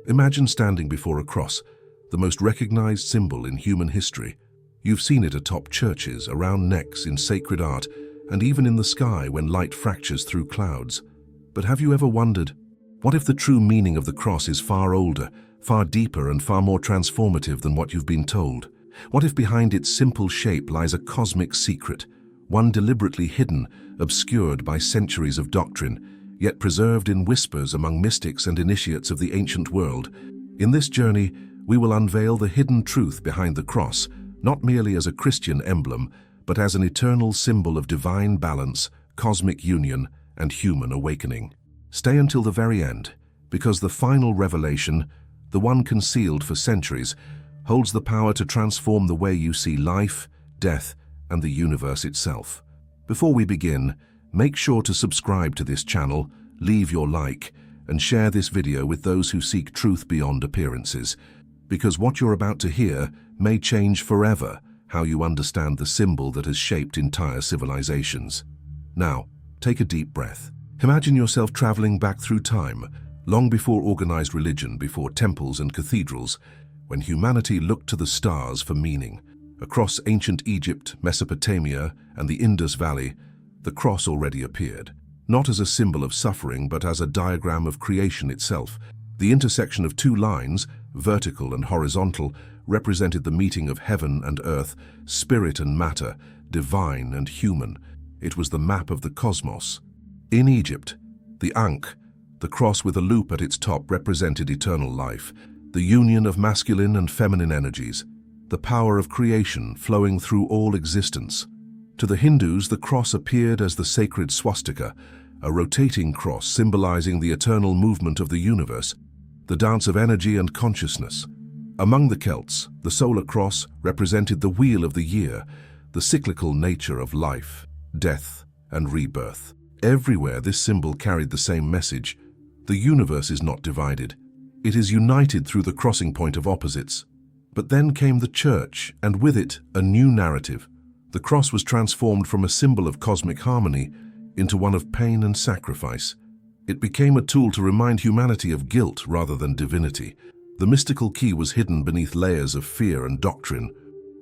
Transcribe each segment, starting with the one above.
Imagine standing before a cross, the most recognized symbol in human history. You've seen it atop churches, around necks, in sacred art, and even in the sky when light fractures through clouds. But have you ever wondered, what if the true meaning of the cross is far older, far deeper, and far more transformative than what you've been told? What if behind its simple shape lies a cosmic secret, one deliberately hidden, obscured by centuries of doctrine, yet preserved in whispers among mystics and initiates of the ancient world? In this journey, we will unveil the hidden truth behind the cross, not merely as a Christian emblem, but as an eternal symbol of divine balance, cosmic union, and human awakening. Stay until the very end, because the final revelation, the one concealed for centuries, holds the power to transform the way you see life, death, and the universe itself. Before we begin, make sure to subscribe to this channel, leave your like, and share this video with those who seek truth beyond appearances, because what you're about to hear may change forever how you understand the symbol that has shaped entire civilizations. Now, take a deep breath. Imagine yourself traveling back through time, long before organized religion, before temples and cathedrals, when humanity looked to the stars for meaning. Across ancient Egypt, Mesopotamia, and the Indus Valley, the cross already appeared, not as a symbol of suffering, but as a diagram of creation itself. The intersection of two lines, vertical and horizontal, represented the meeting of heaven and earth, spirit and matter, divine and human. It was the map of the cosmos. In Egypt, the Ankh, the cross with a loop at its top, represented eternal life, the union of masculine and feminine energies, the power of creation flowing through all existence. To the Hindus, the cross appeared as the sacred swastika, a rotating cross symbolizing the eternal movement of the universe, the dance of energy and consciousness. Among the Celts, the solar cross represented the wheel of the year, the cyclical nature of life, death, and rebirth. Everywhere, this symbol carried the same message: the universe is not divided. It is united through the crossing point of opposites. But then came the church, and with it, a new narrative. The cross was transformed from a symbol of cosmic harmony into one of pain and sacrifice. It became a tool to remind humanity of guilt rather than divinity. The mystical key was hidden beneath layers of fear and doctrine.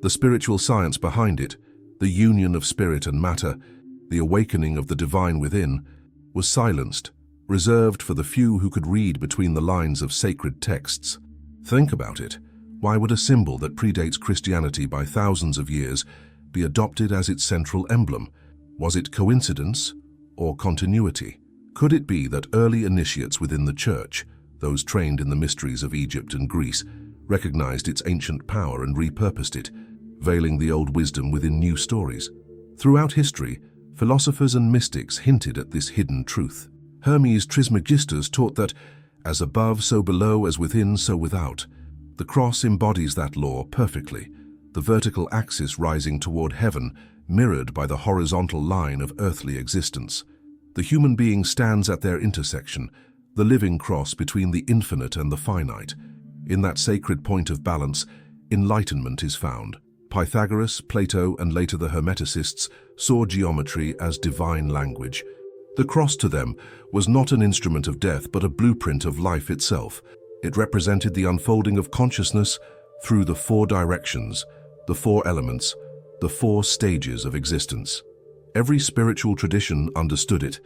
The spiritual science behind it, the union of spirit and matter, the awakening of the divine within, was silenced, reserved for the few who could read between the lines of sacred texts. Think about it. Why would a symbol that predates Christianity by thousands of years be adopted as its central emblem? Was it coincidence or continuity? Could it be that early initiates within the church, those trained in the mysteries of Egypt and Greece, recognized its ancient power and repurposed it, veiling the old wisdom within new stories? Throughout history, philosophers and mystics hinted at this hidden truth. Hermes Trismegistus taught that, as above, so below, as within, so without. The cross embodies that law perfectly, the vertical axis rising toward heaven, mirrored by the horizontal line of earthly existence. The human being stands at their intersection, the living cross between the infinite and the finite. In that sacred point of balance, enlightenment is found. Pythagoras, Plato, and later the Hermeticists saw geometry as divine language. The cross to them was not an instrument of death, but a blueprint of life itself. It represented the unfolding of consciousness through the four directions, the four elements, the four stages of existence. Every spiritual tradition understood it,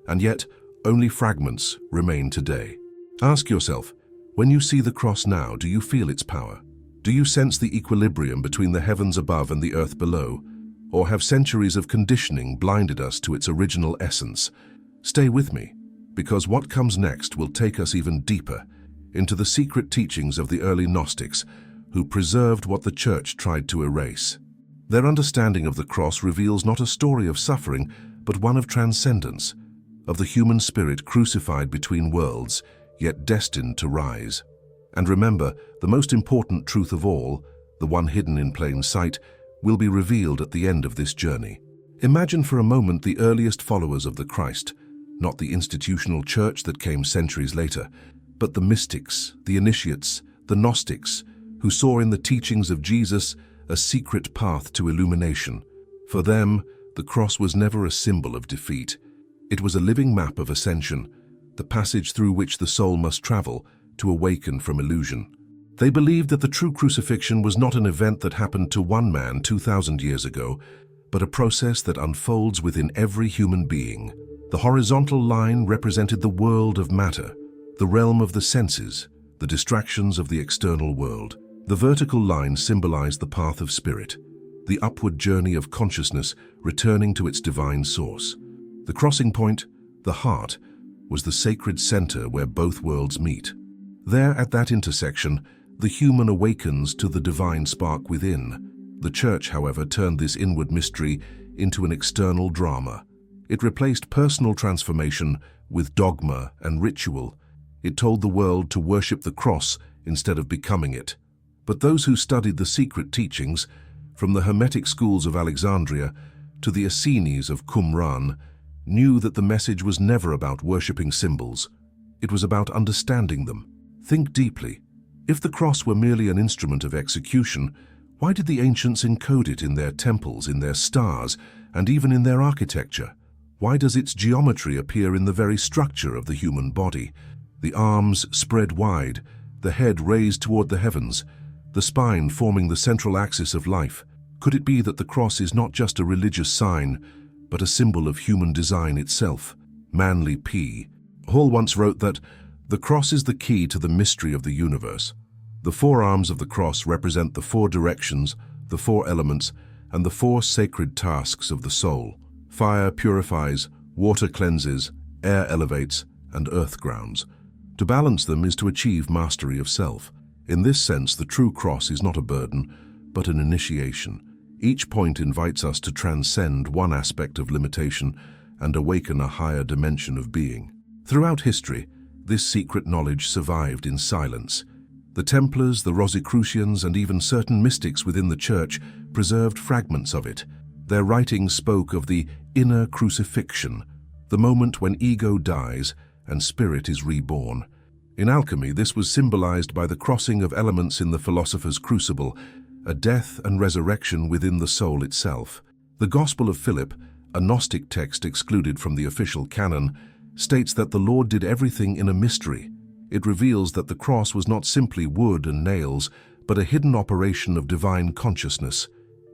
and yet only fragments remain today. Ask yourself, when you see the cross now, do you feel its power? Do you sense the equilibrium between the heavens above and the earth below? Or have centuries of conditioning blinded us to its original essence? Stay with me, because what comes next will take us even deeper into the secret teachings of the early Gnostics, who preserved what the church tried to erase. Their understanding of the cross reveals not a story of suffering, but one of transcendence, of the human spirit crucified between worlds, yet destined to rise. And remember, the most important truth of all, the one hidden in plain sight, will be revealed at the end of this journey. Imagine for a moment the earliest followers of the Christ, not the institutional church that came centuries later, but the mystics, the initiates, the Gnostics, who saw in the teachings of Jesus a secret path to illumination. For them, the cross was never a symbol of defeat. It was a living map of ascension, the passage through which the soul must travel to awaken from illusion. They believed that the true crucifixion was not an event that happened to one man 2,000 years ago, but a process that unfolds within every human being. The horizontal line represented the world of matter, the realm of the senses, the distractions of the external world. The vertical line symbolized the path of spirit, the upward journey of consciousness returning to its divine source. The crossing point, the heart, was the sacred center where both worlds meet. There, at that intersection, the human awakens to the divine spark within. The Church, however, turned this inward mystery into an external drama. It replaced personal transformation with dogma and ritual. It told the world to worship the cross instead of becoming it. But those who studied the secret teachings, from the Hermetic schools of Alexandria to the Essenes of Qumran, knew that the message was never about worshipping symbols. It was about understanding them. Think deeply. If the cross were merely an instrument of execution, why did the ancients encode it in their temples, in their stars, and even in their architecture? Why does its geometry appear in the very structure of the human body? The arms spread wide, the head raised toward the heavens, the spine forming the central axis of life. Could it be that the cross is not just a religious sign, but a symbol of human design itself? Manly P. Hall once wrote that the cross is the key to the mystery of the universe. The four arms of the cross represent the four directions, the four elements, and the four sacred tasks of the soul. Fire purifies, water cleanses, air elevates, and earth grounds. To balance them is to achieve mastery of self. In this sense, the true cross is not a burden, but an initiation. Each point invites us to transcend one aspect of limitation and awaken a higher dimension of being. Throughout history, this secret knowledge survived in silence. The Templars, the Rosicrucians, and even certain mystics within the Church preserved fragments of it. Their writings spoke of the inner crucifixion, the moment when ego dies and spirit is reborn. In alchemy, this was symbolized by the crossing of elements in the philosopher's crucible, a death and resurrection within the soul itself. The Gospel of Philip, a Gnostic text excluded from the official canon, states that the Lord did everything in a mystery. It reveals that the cross was not simply wood and nails, but a hidden operation of divine consciousness.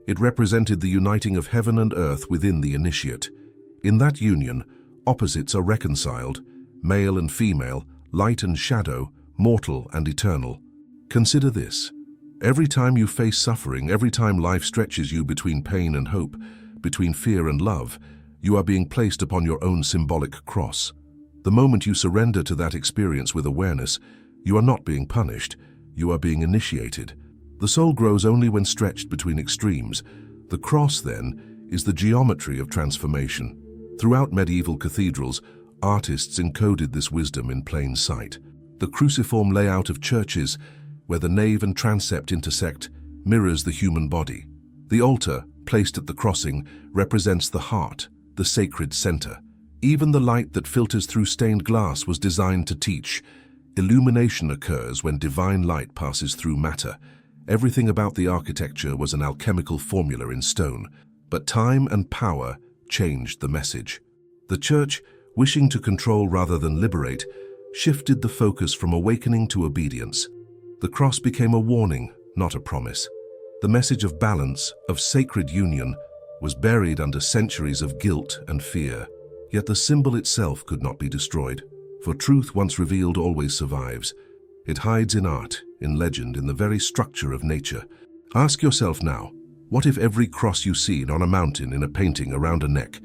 It represented the uniting of heaven and earth within the initiate. In that union, opposites are reconciled, male and female, light and shadow, mortal and eternal. Consider this. Every time you face suffering, every time life stretches you between pain and hope, between fear and love, you are being placed upon your own symbolic cross. The moment you surrender to that experience with awareness, you are not being punished, you are being initiated. The soul grows only when stretched between extremes. The cross, then, is the geometry of transformation. Throughout medieval cathedrals, artists encoded this wisdom in plain sight. The cruciform layout of churches, where the nave and transept intersect, mirrors the human body. The altar, placed at the crossing, represents the heart, the sacred center. Even the light that filters through stained glass was designed to teach. Illumination occurs when divine light passes through matter. Everything about the architecture was an alchemical formula in stone, but time and power changed the message. The Church, wishing to control rather than liberate, shifted the focus from awakening to obedience. The cross became a warning, not a promise. The message of balance, of sacred union, was buried under centuries of guilt and fear. Yet the symbol itself could not be destroyed, for truth once revealed always survives. It hides in art, in legend, in the very structure of nature. Ask yourself now, what if every cross you see on a mountain, in a painting, around a neck,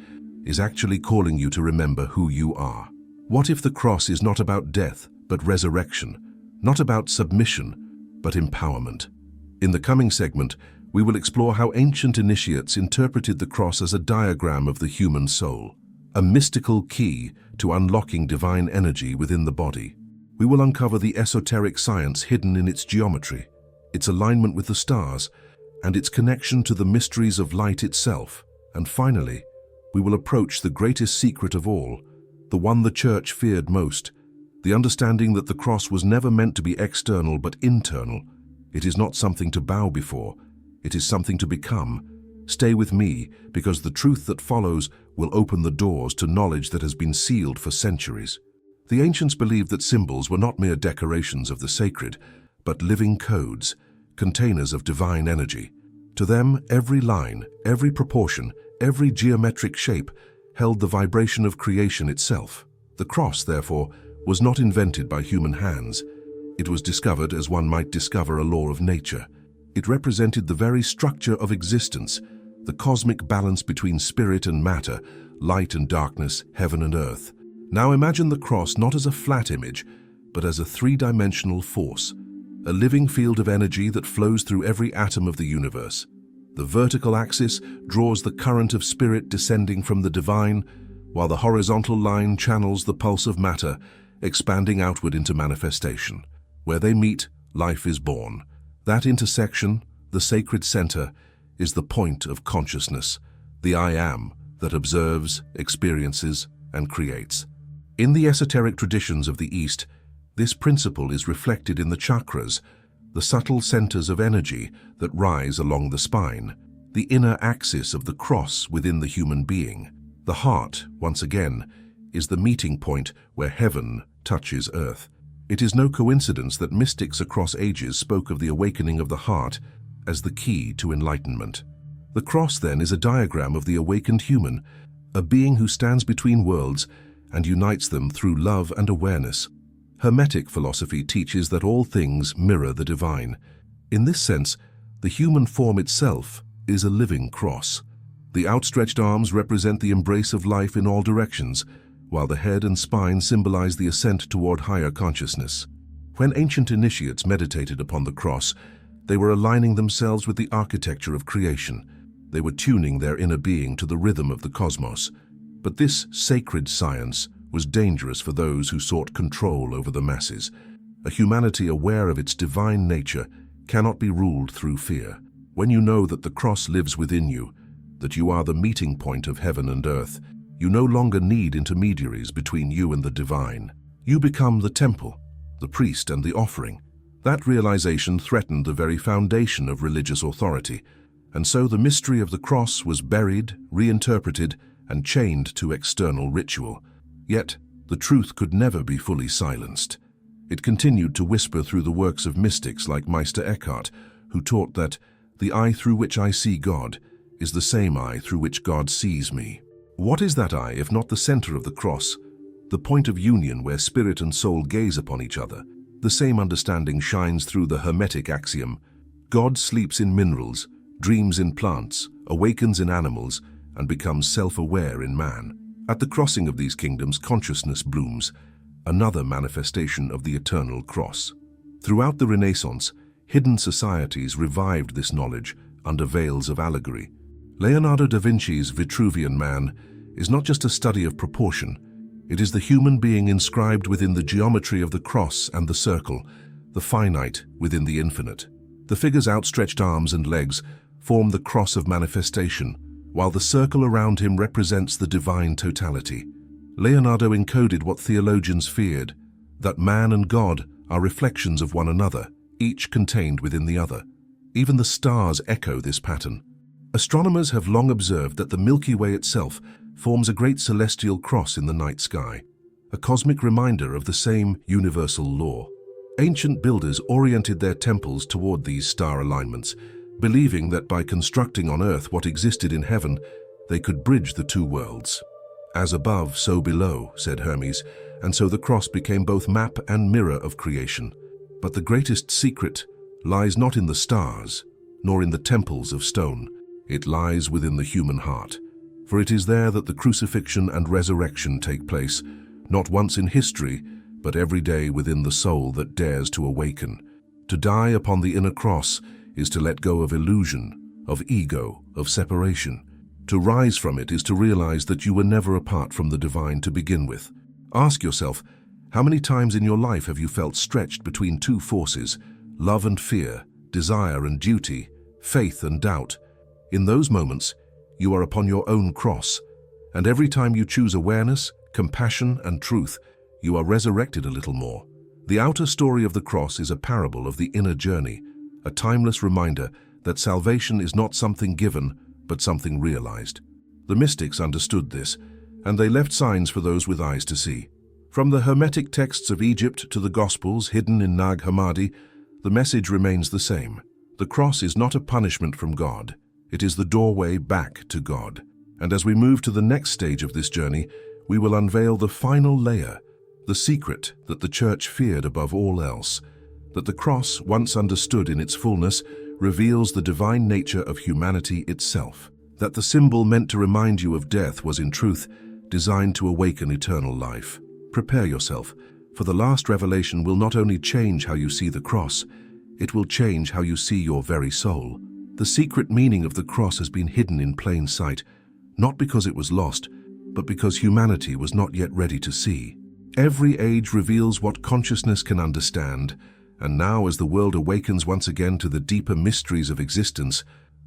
is actually calling you to remember who you are? What if the cross is not about death, but resurrection, not about submission, but empowerment? In the coming segment, we will explore how ancient initiates interpreted the cross as a diagram of the human soul, a mystical key to unlocking divine energy within the body. We will uncover the esoteric science hidden in its geometry, its alignment with the stars, and its connection to the mysteries of light itself. And finally, we will approach the greatest secret of all, the one the Church feared most, the understanding that the cross was never meant to be external but internal. It is not something to bow before, it is something to become. Stay with me, because the truth that follows will open the doors to knowledge that has been sealed for centuries. The ancients believed that symbols were not mere decorations of the sacred, but living codes, containers of divine energy. To them, every line, every proportion, every geometric shape held the vibration of creation itself. The cross, therefore, was not invented by human hands. It was discovered as one might discover a law of nature. It represented the very structure of existence, the cosmic balance between spirit and matter, light and darkness, heaven and earth. Now imagine the cross not as a flat image, but as a three-dimensional force, a living field of energy that flows through every atom of the universe. The vertical axis draws the current of spirit descending from the divine, while the horizontal line channels the pulse of matter, expanding outward into manifestation. Where they meet, life is born. That intersection, the sacred center, is the point of consciousness, the I Am that observes, experiences, and creates. In the esoteric traditions of the East, this principle is reflected in the chakras, the subtle centers of energy that rise along the spine, the inner axis of the cross within the human being. The heart, once again, is the meeting point where heaven touches earth. It is no coincidence that mystics across ages spoke of the awakening of the heart as the key to enlightenment. The cross, then, is a diagram of the awakened human, a being who stands between worlds and unites them through love and awareness. Hermetic philosophy teaches that all things mirror the divine. In this sense, the human form itself is a living cross. The outstretched arms represent the embrace of life in all directions, while the head and spine symbolize the ascent toward higher consciousness. When ancient initiates meditated upon the cross, they were aligning themselves with the architecture of creation. They were tuning their inner being to the rhythm of the cosmos. But this sacred science was dangerous for those who sought control over the masses. A humanity aware of its divine nature cannot be ruled through fear. When you know that the cross lives within you, that you are the meeting point of heaven and earth, you no longer need intermediaries between you and the divine. You become the temple, the priest and the offering. That realization threatened the very foundation of religious authority, and so the mystery of the cross was buried, reinterpreted, and chained to external ritual. Yet, the truth could never be fully silenced. It continued to whisper through the works of mystics like Meister Eckhart, who taught that the eye through which I see God is the same eye through which God sees me. What is that eye if not the center of the cross, the point of union where spirit and soul gaze upon each other? The same understanding shines through the Hermetic axiom: God sleeps in minerals, dreams in plants, awakens in animals, and becomes self-aware in man. At the crossing of these kingdoms, consciousness blooms, another manifestation of the eternal cross. Throughout the Renaissance, hidden societies revived this knowledge under veils of allegory. Leonardo da Vinci's Vitruvian Man is not just a study of proportion, it is the human being inscribed within the geometry of the cross and the circle, the finite within the infinite. The figure's outstretched arms and legs form the cross of manifestation, while the circle around him represents the divine totality. Leonardo encoded what theologians feared, that man and God are reflections of one another, each contained within the other. Even the stars echo this pattern. Astronomers have long observed that the Milky Way itself forms a great celestial cross in the night sky, a cosmic reminder of the same universal law. Ancient builders oriented their temples toward these star alignments, believing that by constructing on earth what existed in heaven, they could bridge the two worlds. As above, so below, said Hermes, and so the cross became both map and mirror of creation. But the greatest secret lies not in the stars, nor in the temples of stone. It lies within the human heart. For it is there that the crucifixion and resurrection take place, not once in history, but every day within the soul that dares to awaken. To die upon the inner cross is to let go of illusion, of ego, of separation. To rise from it is to realize that you were never apart from the divine to begin with. Ask yourself, how many times in your life have you felt stretched between two forces, love and fear, desire and duty, faith and doubt? In those moments, you are upon your own cross, and every time you choose awareness, compassion, and truth, you are resurrected a little more. The outer story of the cross is a parable of the inner journey, a timeless reminder that salvation is not something given, but something realized. The mystics understood this, and they left signs for those with eyes to see. From the Hermetic texts of Egypt to the Gospels hidden in Nag Hammadi, the message remains the same. The cross is not a punishment from God. It is the doorway back to God. And as we move to the next stage of this journey, we will unveil the final layer, the secret that the Church feared above all else, that the cross, once understood in its fullness, reveals the divine nature of humanity itself, that the symbol meant to remind you of death was in truth designed to awaken eternal life. Prepare yourself, for the last revelation will not only change how you see the cross, it will change how you see your very soul. The secret meaning of the cross has been hidden in plain sight, not because it was lost, but because humanity was not yet ready to see. Every age reveals what consciousness can understand, and now as the world awakens once again to the deeper mysteries of existence,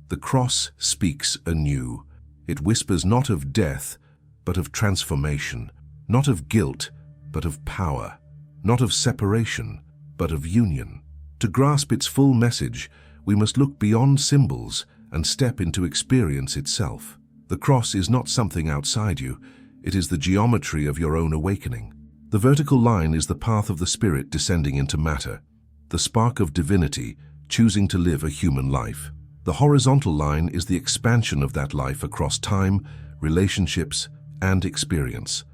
the cross speaks anew. It whispers not of death, but of transformation, not of guilt, but of power, not of separation, but of union. To grasp its full message, we must look beyond symbols and step into experience itself. The cross is not something outside you, it is the geometry of your own awakening. The vertical line is the path of the spirit descending into matter, the spark of divinity choosing to live a human life. The horizontal line is the expansion of that life across time, relationships, and experience.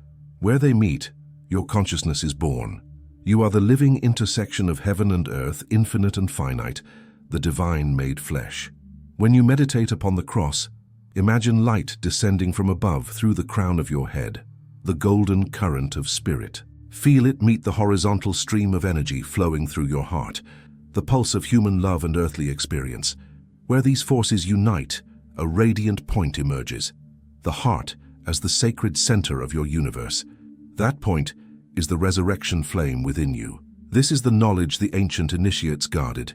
Where they meet, your consciousness is born. You are the living intersection of heaven and earth, infinite and finite, the divine made flesh. When you meditate upon the cross, imagine light descending from above through the crown of your head, the golden current of spirit. Feel it meet the horizontal stream of energy flowing through your heart, the pulse of human love and earthly experience. Where these forces unite, a radiant point emerges, the heart as the sacred center of your universe. That point is the resurrection flame within you. This is the knowledge the ancient initiates guarded.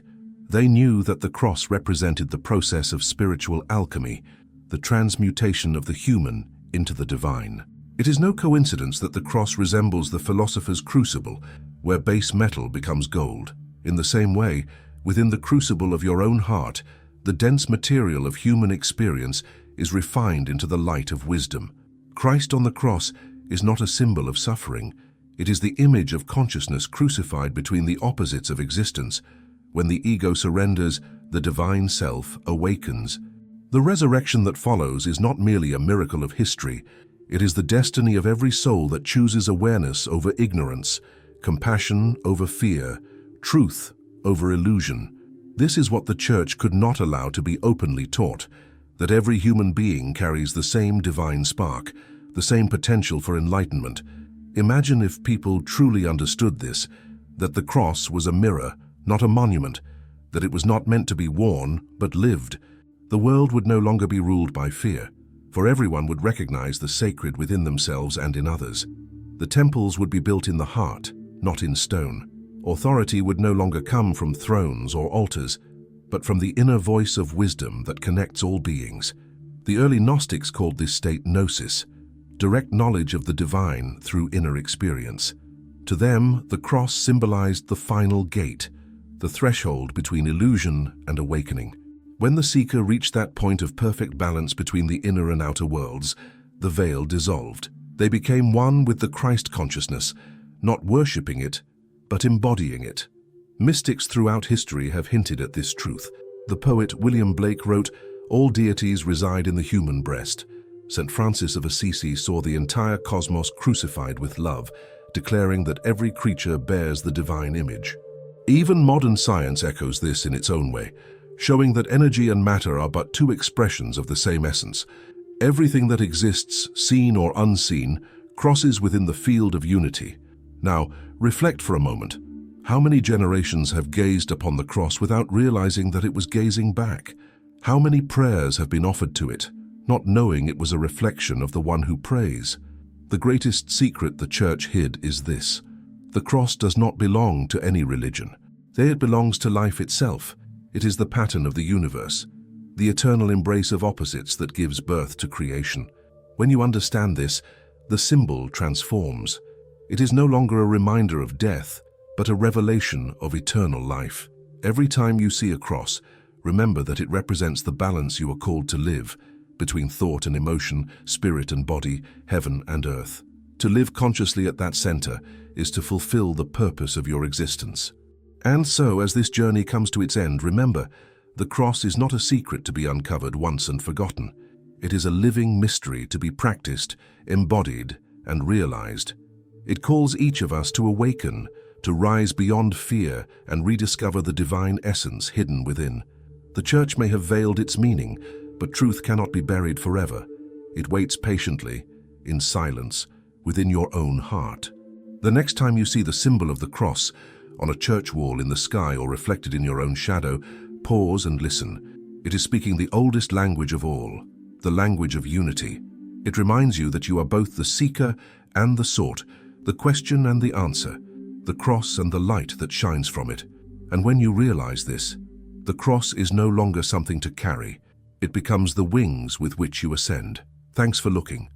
They knew that the cross represented the process of spiritual alchemy, the transmutation of the human into the divine. It is no coincidence that the cross resembles the philosopher's crucible, where base metal becomes gold. In the same way, within the crucible of your own heart, the dense material of human experience is refined into the light of wisdom. Christ on the cross is not a symbol of suffering. It is the image of consciousness crucified between the opposites of existence. When the ego surrenders, the divine self awakens. The resurrection that follows is not merely a miracle of history. It is the destiny of every soul that chooses awareness over ignorance, compassion over fear, truth over illusion. This is what the Church could not allow to be openly taught, that every human being carries the same divine spark, the same potential for enlightenment. Imagine if people truly understood this, that the cross was a mirror, not a monument, that it was not meant to be worn, but lived. The world would no longer be ruled by fear, for everyone would recognize the sacred within themselves and in others. The temples would be built in the heart, not in stone. Authority would no longer come from thrones or altars, but from the inner voice of wisdom that connects all beings. The early Gnostics called this state gnosis, direct knowledge of the divine through inner experience. To them, the cross symbolized the final gate, the threshold between illusion and awakening. When the seeker reached that point of perfect balance between the inner and outer worlds, the veil dissolved. They became one with the Christ consciousness, not worshipping it, but embodying it. Mystics throughout history have hinted at this truth. The poet William Blake wrote, "All deities reside in the human breast." St. Francis of Assisi saw the entire cosmos crucified with love, declaring that every creature bears the divine image. Even modern science echoes this in its own way, showing that energy and matter are but two expressions of the same essence. Everything that exists, seen or unseen, crosses within the field of unity. Now, reflect for a moment. How many generations have gazed upon the cross without realizing that it was gazing back? How many prayers have been offered to it, not knowing it was a reflection of the one who prays? The greatest secret the Church hid is this: the cross does not belong to any religion. It belongs to life itself. It is the pattern of the universe, the eternal embrace of opposites that gives birth to creation. When you understand this, the symbol transforms. It is no longer a reminder of death, but a revelation of eternal life. Every time you see a cross, remember that it represents the balance you are called to live, between thought and emotion, spirit and body, heaven and earth. To live consciously at that center is to fulfill the purpose of your existence. And so, as this journey comes to its end, remember, the cross is not a secret to be uncovered once and forgotten. It is a living mystery to be practiced, embodied, and realized. It calls each of us to awaken, to rise beyond fear and rediscover the divine essence hidden within. The Church may have veiled its meaning, but truth cannot be buried forever. It waits patiently, in silence, within your own heart. The next time you see the symbol of the cross on a church wall, in the sky, or reflected in your own shadow, pause and listen. It is speaking the oldest language of all, the language of unity. It reminds you that you are both the seeker and the sought, the question and the answer, the cross and the light that shines from it. And when you realize this, the cross is no longer something to carry. It becomes the wings with which you ascend. Thanks for looking.